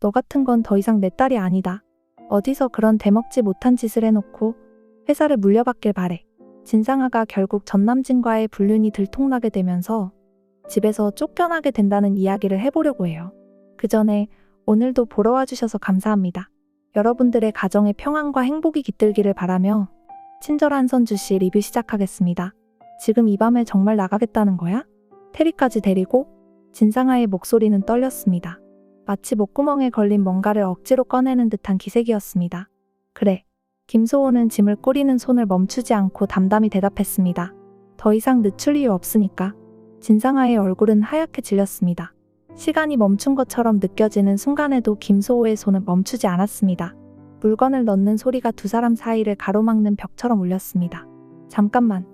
너 같은 건 더 이상 내 딸이 아니다. 어디서 그런 대먹지 못한 짓을 해놓고 회사를 물려받길 바래. 진상아가 결국 전남진과의 불륜이 들통나게 되면서 집에서 쫓겨나게 된다는 이야기를 해보려고 해요. 그 전에 오늘도 보러 와주셔서 감사합니다. 여러분들의 가정의 평안과 행복이 깃들기를 바라며 친절한 선주씨 리뷰 시작하겠습니다. 지금 이 밤에 정말 나가겠다는 거야? 테리까지 데리고? 진상아의 목소리는 떨렸습니다. 마치 목구멍에 걸린 뭔가를 억지로 꺼내는 듯한 기색이었습니다. 그래. 김소호는 짐을 꾸리는 손을 멈추지 않고 담담히 대답했습니다. 더 이상 늦출 이유 없으니까. 진상아의 얼굴은 하얗게 질렸습니다. 시간이 멈춘 것처럼 느껴지는 순간에도 김소호의 손은 멈추지 않았습니다. 물건을 넣는 소리가 두 사람 사이를 가로막는 벽처럼 울렸습니다. 잠깐만.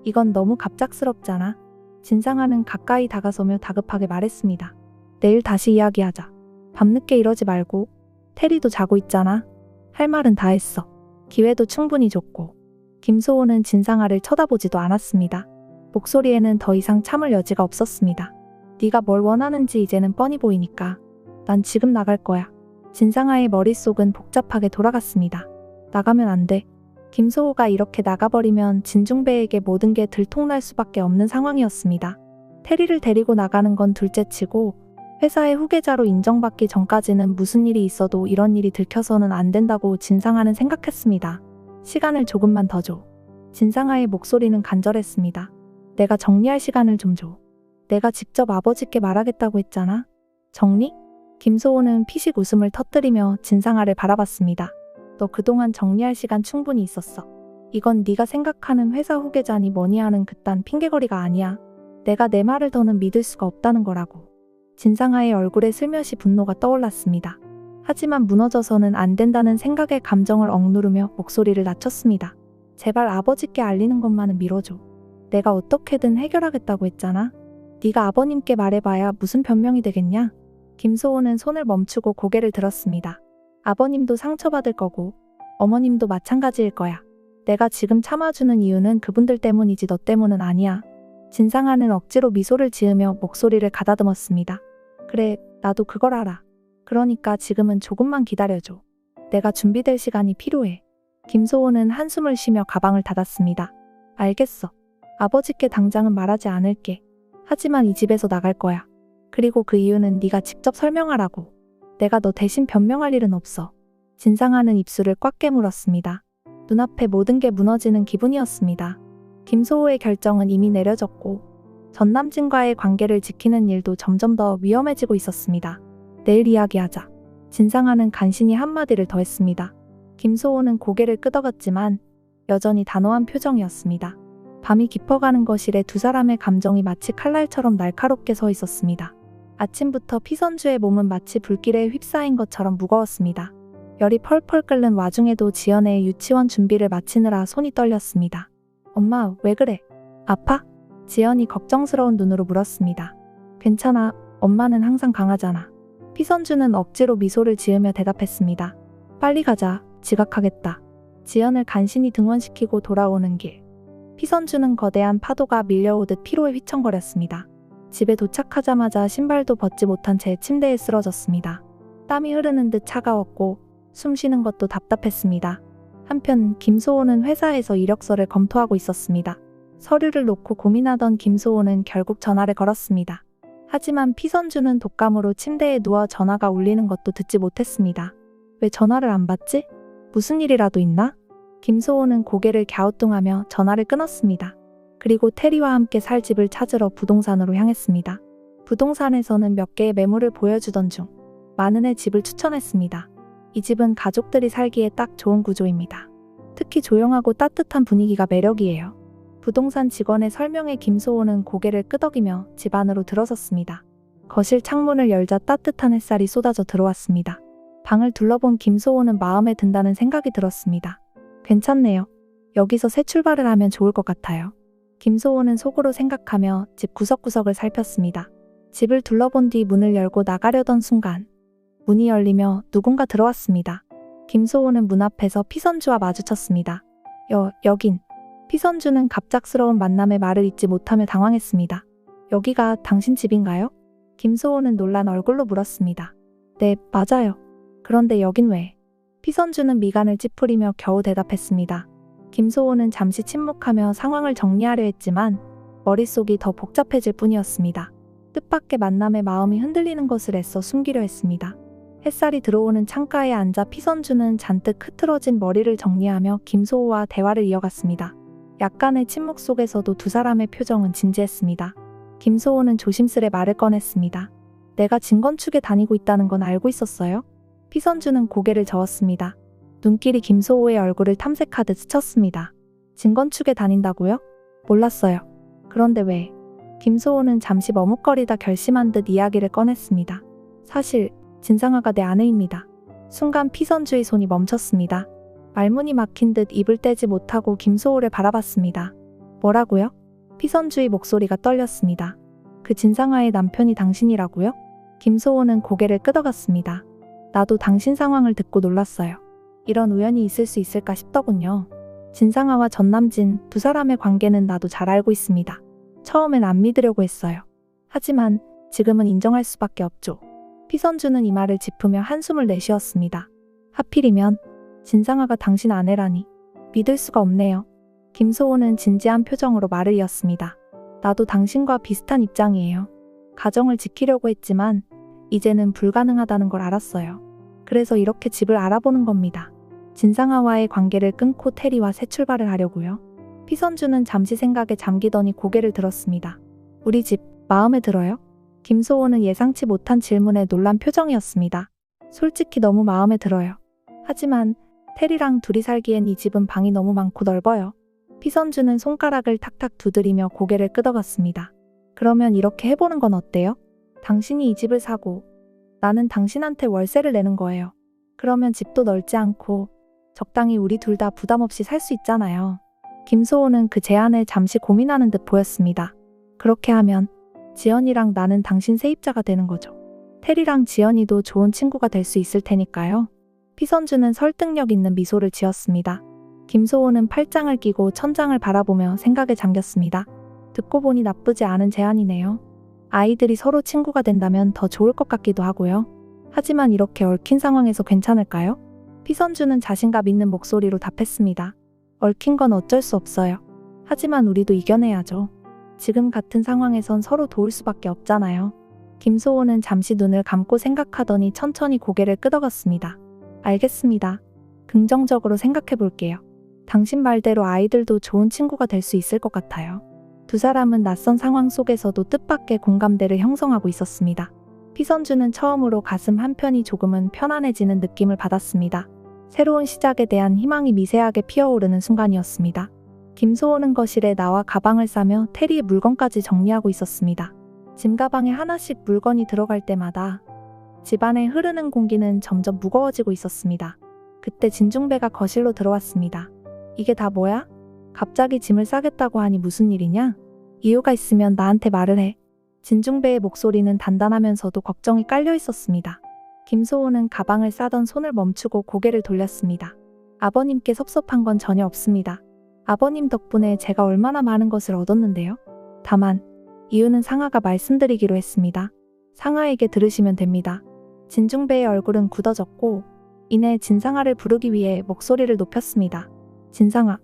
이건 너무 갑작스럽잖아. 진상아는 가까이 다가서며 다급하게 말했습니다. 내일 다시 이야기하자. 밤늦게 이러지 말고. 테리도 자고 있잖아. 할 말은 다 했어. 기회도 충분히 줬고. 김소호는 진상아를 쳐다보지도 않았습니다. 목소리에는 더 이상 참을 여지가 없었습니다. 네가 뭘 원하는지 이제는 뻔히 보이니까. 난 지금 나갈 거야. 진상아의 머릿속은 복잡하게 돌아갔습니다. 나가면 안 돼. 김소호가 이렇게 나가버리면 진중배에게 모든 게 들통날 수밖에 없는 상황이었습니다. 테리를 데리고 나가는 건 둘째치고 회사의 후계자로 인정받기 전까지는 무슨 일이 있어도 이런 일이 들켜서는 안 된다고 진상아는 생각했습니다. 시간을 조금만 더 줘. 진상아의 목소리는 간절했습니다. 내가 정리할 시간을 좀 줘. 내가 직접 아버지께 말하겠다고 했잖아. 정리? 김소호는 피식 웃음을 터뜨리며 진상아를 바라봤습니다. 너 그동안 정리할 시간 충분히 있었어. 이건 네가 생각하는 회사 후계자니 뭐니 하는 그딴 핑계거리가 아니야. 내가 내 말을 더는 믿을 수가 없다는 거라고. 진상아의 얼굴에 슬며시 분노가 떠올랐습니다. 하지만 무너져서는 안 된다는 생각에 감정을 억누르며 목소리를 낮췄습니다. 제발 아버지께 알리는 것만은 미뤄줘. 내가 어떻게든 해결하겠다고 했잖아. 네가 아버님께 말해봐야 무슨 변명이 되겠냐? 김소호는 손을 멈추고 고개를 들었습니다. 아버님도 상처받을 거고 어머님도 마찬가지일 거야. 내가 지금 참아주는 이유는 그분들 때문이지 너 때문은 아니야. 진상아는 억지로 미소를 지으며 목소리를 가다듬었습니다. 그래, 나도 그걸 알아. 그러니까 지금은 조금만 기다려줘. 내가 준비될 시간이 필요해. 김소호는 한숨을 쉬며 가방을 닫았습니다. 알겠어. 아버지께 당장은 말하지 않을게. 하지만 이 집에서 나갈 거야. 그리고 그 이유는 네가 직접 설명하라고. 내가 너 대신 변명할 일은 없어. 진상아는 입술을 꽉 깨물었습니다. 눈앞에 모든 게 무너지는 기분이었습니다. 김소호의 결정은 이미 내려졌고 전남진과의 관계를 지키는 일도 점점 더 위험해지고 있었습니다. 내일 이야기하자. 진상아는 간신히 한마디를 더했습니다. 김소호는 고개를 끄덕였지만 여전히 단호한 표정이었습니다. 밤이 깊어가는 거실에 두 사람의 감정이 마치 칼날처럼 날카롭게 서 있었습니다. 아침부터 피선주의 몸은 마치 불길에 휩싸인 것처럼 무거웠습니다. 열이 펄펄 끓는 와중에도 지연의 유치원 준비를 마치느라 손이 떨렸습니다. 엄마, 왜 그래? 아파? 지연이 걱정스러운 눈으로 물었습니다. 괜찮아. 엄마는 항상 강하잖아. 피선주는 억지로 미소를 지으며 대답했습니다. 빨리 가자. 지각하겠다. 지연을 간신히 등원시키고 돌아오는 길. 피선주는 거대한 파도가 밀려오듯 피로에 휘청거렸습니다. 집에 도착하자마자 신발도 벗지 못한 채 침대에 쓰러졌습니다. 땀이 흐르는 듯 차가웠고 숨 쉬는 것도 답답했습니다. 한편 김소호는 회사에서 이력서를 검토하고 있었습니다. 서류를 놓고 고민하던 김소호는 결국 전화를 걸었습니다. 하지만 피선주는 독감으로 침대에 누워 전화가 울리는 것도 듣지 못했습니다. 왜 전화를 안 받지? 무슨 일이라도 있나? 김소호는 고개를 갸우뚱하며 전화를 끊었습니다. 그리고 테리와 함께 살 집을 찾으러 부동산으로 향했습니다. 부동산에서는 몇 개의 매물을 보여주던 중 마는의 집을 추천했습니다. 이 집은 가족들이 살기에 딱 좋은 구조입니다. 특히 조용하고 따뜻한 분위기가 매력이에요. 부동산 직원의 설명에 김소호는 고개를 끄덕이며 집 안으로 들어섰습니다. 거실 창문을 열자 따뜻한 햇살이 쏟아져 들어왔습니다. 방을 둘러본 김소호는 마음에 든다는 생각이 들었습니다. 괜찮네요. 여기서 새 출발을 하면 좋을 것 같아요. 김소호는 속으로 생각하며 집 구석구석을 살폈습니다. 집을 둘러본 뒤 문을 열고 나가려던 순간 문이 열리며 누군가 들어왔습니다. 김소호는 문 앞에서 피선주와 마주쳤습니다. 여긴. 피선주는 갑작스러운 만남에 말을 잇지 못하며 당황했습니다. 여기가 당신 집인가요? 김소호는 놀란 얼굴로 물었습니다. 네, 맞아요. 그런데 여긴 왜? 피선주는 미간을 찌푸리며 겨우 대답했습니다. 김소호는 잠시 침묵하며 상황을 정리하려 했지만 머릿속이 더 복잡해질 뿐이었습니다. 뜻밖의 만남에 마음이 흔들리는 것을 애써 숨기려 했습니다. 햇살이 들어오는 창가에 앉아 피선주는 잔뜩 흐트러진 머리를 정리하며 김소호와 대화를 이어갔습니다. 약간의 침묵 속에서도 두 사람의 표정은 진지했습니다. 김소호는 조심스레 말을 꺼냈습니다. 내가 진건축에 다니고 있다는 건 알고 있었어요? 피선주는 고개를 저었습니다. 눈길이 김소호의 얼굴을 탐색하듯 스쳤습니다. 진건축에 다닌다고요? 몰랐어요. 그런데 왜? 김소호는 잠시 머뭇거리다 결심한 듯 이야기를 꺼냈습니다. 사실 진상아가 내 아내입니다. 순간 피선주의 손이 멈췄습니다. 말문이 막힌 듯 입을 떼지 못하고 김소호를 바라봤습니다. 뭐라고요? 피선주의 목소리가 떨렸습니다. 그 진상아의 남편이 당신이라고요? 김소호는 고개를 끄덕였습니다. 나도 당신 상황을 듣고 놀랐어요. 이런 우연이 있을 수 있을까 싶더군요. 진상아와 전남진 두 사람의 관계는 나도 잘 알고 있습니다. 처음엔 안 믿으려고 했어요. 하지만 지금은 인정할 수밖에 없죠. 피선주는 이 말을 짚으며 한숨을 내쉬었습니다. 하필이면 진상아가 당신 아내라니 믿을 수가 없네요. 김소호는 진지한 표정으로 말을 이었습니다. 나도 당신과 비슷한 입장이에요. 가정을 지키려고 했지만 이제는 불가능하다는 걸 알았어요. 그래서 이렇게 집을 알아보는 겁니다. 진상아와의 관계를 끊고 테리와 새 출발을 하려고요. 피선주는 잠시 생각에 잠기더니 고개를 들었습니다. 우리 집 마음에 들어요? 김소호는 예상치 못한 질문에 놀란 표정이었습니다. 솔직히 너무 마음에 들어요. 하지만 테리랑 둘이 살기엔 이 집은 방이 너무 많고 넓어요. 피선주는 손가락을 탁탁 두드리며 고개를 끄덕였습니다. 그러면 이렇게 해보는 건 어때요? 당신이 이 집을 사고 나는 당신한테 월세를 내는 거예요. 그러면 집도 넓지 않고 적당히 우리 둘 다 부담 없이 살 수 있잖아요. 김소호는 그 제안에 잠시 고민하는 듯 보였습니다. 그렇게 하면 지연이랑 나는 당신 세입자가 되는 거죠. 테리랑 지연이도 좋은 친구가 될 수 있을 테니까요. 피선주는 설득력 있는 미소를 지었습니다. 김소호는 팔짱을 끼고 천장을 바라보며 생각에 잠겼습니다. 듣고 보니 나쁘지 않은 제안이네요. 아이들이 서로 친구가 된다면 더 좋을 것 같기도 하고요. 하지만 이렇게 얽힌 상황에서 괜찮을까요? 피선주는 자신감 있는 목소리로 답했습니다. 얽힌 건 어쩔 수 없어요. 하지만 우리도 이겨내야죠. 지금 같은 상황에선 서로 도울 수밖에 없잖아요. 김소호는 잠시 눈을 감고 생각하더니 천천히 고개를 끄덕였습니다. 알겠습니다. 긍정적으로 생각해 볼게요. 당신 말대로 아이들도 좋은 친구가 될 수 있을 것 같아요. 두 사람은 낯선 상황 속에서도 뜻밖의 공감대를 형성하고 있었습니다. 피선주는 처음으로 가슴 한편이 조금은 편안해지는 느낌을 받았습니다. 새로운 시작에 대한 희망이 미세하게 피어오르는 순간이었습니다. 김소호는 거실에 나와 가방을 싸며 테리의 물건까지 정리하고 있었습니다. 짐가방에 하나씩 물건이 들어갈 때마다 집안에 흐르는 공기는 점점 무거워지고 있었습니다. 그때 진중배가 거실로 들어왔습니다. 이게 다 뭐야? 갑자기 짐을 싸겠다고 하니 무슨 일이냐? 이유가 있으면 나한테 말을 해. 진중배의 목소리는 단단하면서도 걱정이 깔려 있었습니다. 김소호는 가방을 싸던 손을 멈추고 고개를 돌렸습니다. 아버님께 섭섭한 건 전혀 없습니다. 아버님 덕분에 제가 얼마나 많은 것을 얻었는데요. 다만 이유는 상아가 말씀드리기로 했습니다. 상아에게 들으시면 됩니다. 진중배의 얼굴은 굳어졌고 이내 진상아를 부르기 위해 목소리를 높였습니다. 진상아,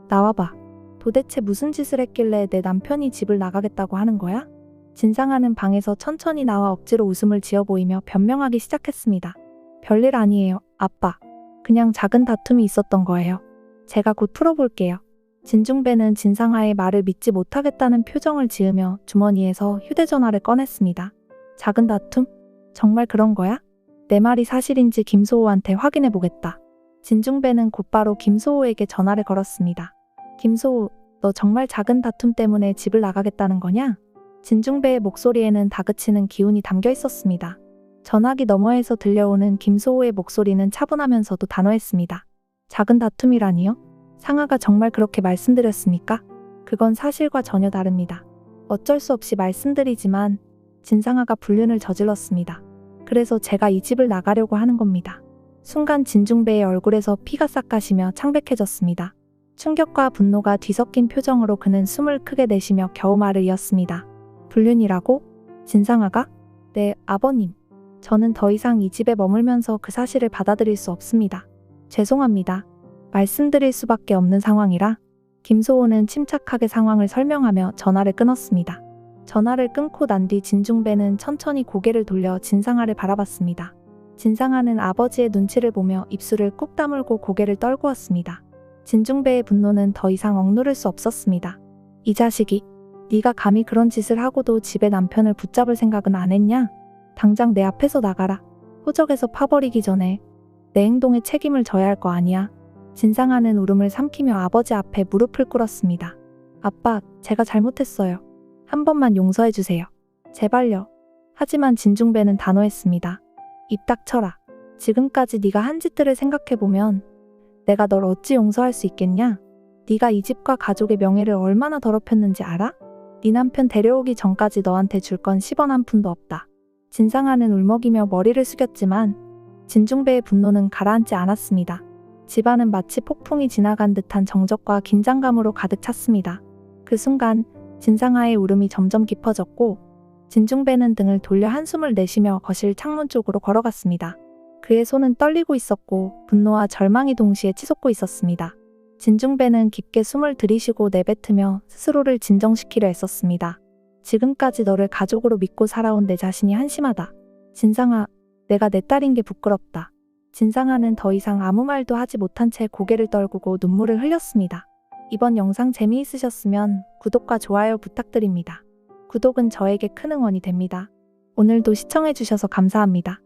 나와봐. 도대체 무슨 짓을 했길래 내 남편이 집을 나가겠다고 하는 거야? 진상아는 방에서 천천히 나와 억지로 웃음을 지어 보이며 변명하기 시작했습니다. 별일 아니에요, 아빠. 그냥 작은 다툼이 있었던 거예요. 제가 곧 풀어볼게요. 진중배는 진상아의 말을 믿지 못하겠다는 표정을 지으며 주머니에서 휴대전화를 꺼냈습니다. 작은 다툼? 정말 그런 거야? 내 말이 사실인지 김소호한테 확인해보겠다. 진중배는 곧바로 김소호에게 전화를 걸었습니다. 김소호, 너 정말 작은 다툼 때문에 집을 나가겠다는 거냐? 진중배의 목소리에는 다그치는 기운이 담겨 있었습니다. 전화기 너머에서 들려오는 김소호의 목소리는 차분하면서도 단호했습니다. 작은 다툼이라니요? 상아가 정말 그렇게 말씀드렸습니까? 그건 사실과 전혀 다릅니다. 어쩔 수 없이 말씀드리지만 진상아가 불륜을 저질렀습니다. 그래서 제가 이 집을 나가려고 하는 겁니다. 순간 진중배의 얼굴에서 피가 싹 가시며 창백해졌습니다. 충격과 분노가 뒤섞인 표정으로 그는 숨을 크게 내쉬며 겨우 말을 이었습니다. 불륜이라고? 진상아가? 네, 아버님. 저는 더 이상 이 집에 머물면서 그 사실을 받아들일 수 없습니다. 죄송합니다. 말씀드릴 수밖에 없는 상황이라 김소호는 침착하게 상황을 설명하며 전화를 끊었습니다. 전화를 끊고 난 뒤 진중배는 천천히 고개를 돌려 진상아를 바라봤습니다. 진상아는 아버지의 눈치를 보며 입술을 꾹 다물고 고개를 떨구었습니다. 진중배의 분노는 더 이상 억누를 수 없었습니다. 이 자식이, 네가 감히 그런 짓을 하고도 집에 남편을 붙잡을 생각은 안 했냐? 당장 내 앞에서 나가라. 호적에서 파버리기 전에 내 행동에 책임을 져야 할 거 아니야. 진상아는 울음을 삼키며 아버지 앞에 무릎을 꿇었습니다. 아빠, 제가 잘못했어요. 한 번만 용서해 주세요. 제발요. 하지만 진중배는 단호했습니다. 입 닥쳐라. 지금까지 네가 한 짓들을 생각해보면 내가 널 어찌 용서할 수 있겠냐? 네가 이 집과 가족의 명예를 얼마나 더럽혔는지 알아? 네 남편 데려오기 전까지 너한테 줄 건 10원 한 푼도 없다. 진상아는 울먹이며 머리를 숙였지만 진중배의 분노는 가라앉지 않았습니다. 집안은 마치 폭풍이 지나간 듯한 정적과 긴장감으로 가득 찼습니다. 그 순간 진상아의 울음이 점점 깊어졌고 진중배는 등을 돌려 한숨을 내쉬며 거실 창문 쪽으로 걸어갔습니다. 그의 손은 떨리고 있었고 분노와 절망이 동시에 치솟고 있었습니다. 진중배는 깊게 숨을 들이쉬고 내뱉으며 스스로를 진정시키려 애썼습니다. 지금까지 너를 가족으로 믿고 살아온 내 자신이 한심하다. 진상아, 내가 내 딸인 게 부끄럽다. 진상아는 더 이상 아무 말도 하지 못한 채 고개를 떨구고 눈물을 흘렸습니다. 이번 영상 재미있으셨으면 구독과 좋아요 부탁드립니다. 구독은 저에게 큰 응원이 됩니다. 오늘도 시청해주셔서 감사합니다.